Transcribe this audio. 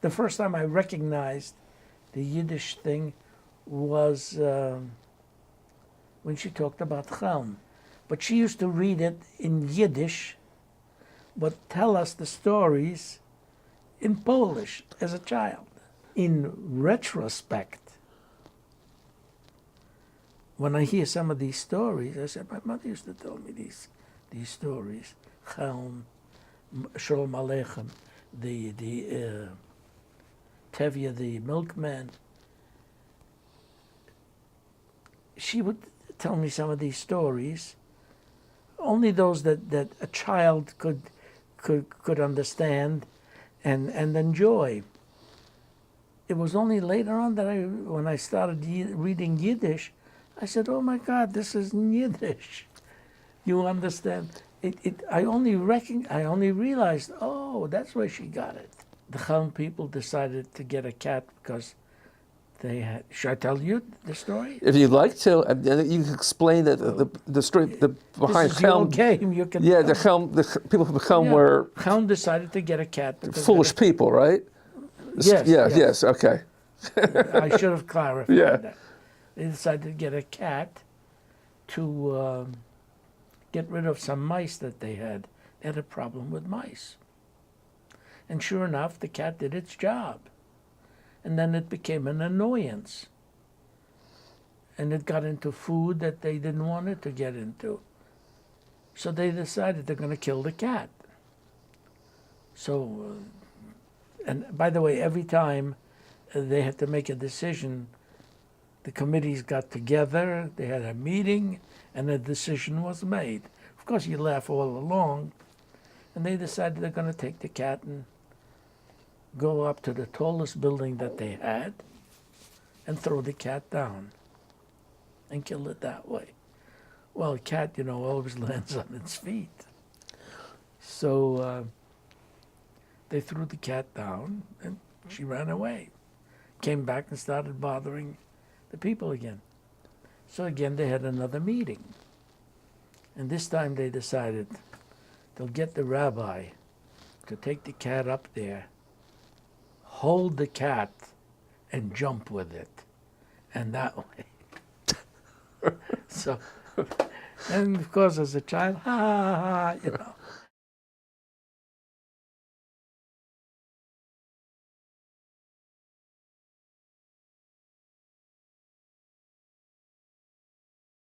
The first time I recognized the Yiddish thing was when she talked about Chelm. But she used to read it in Yiddish, but tell us the stories in Polish as a child. In retrospect, when I hear some of these stories, I said, my mother used to tell me these stories. Chelm, Shalom Aleichem, the Tevye, the milkman. She would tell me some of these stories, only those that a child could understand and enjoy. It was only later on that when I started reading Yiddish, I said, "Oh my God, this is in Yiddish." You understand? I only realized, oh, that's where she got it. The Chelm people decided to get a cat because they had. Should I tell you the story? If you'd like to, and you can explain the story behind This is Chelm. your game. You can. Yeah, the people from Chelm were Chelm decided to get a cat. foolish people, right? Yes. Okay. I should have clarified Yeah. that. They decided to get a cat to get rid of some mice that they had. They had a problem with mice. And sure enough, the cat did its job. And then it became an annoyance. And it got into food that they didn't want it to get into. So they decided they're going to kill the cat. So, and by the way, every time they had to make a decision, the committees got together, they had a meeting, and a decision was made. Of course, you laugh all along. And they decided they're going to take the cat and go up to the tallest building that they had and throw the cat down and kill it that way. Well, a cat, always lands on its feet. So they threw the cat down and she ran away. Came back and started bothering the people again. So again, they had another meeting. And this time they decided they'll get the rabbi to take the cat up there, hold the cat, and jump with it. And that way. So, and of course, as a child, ha ha ha,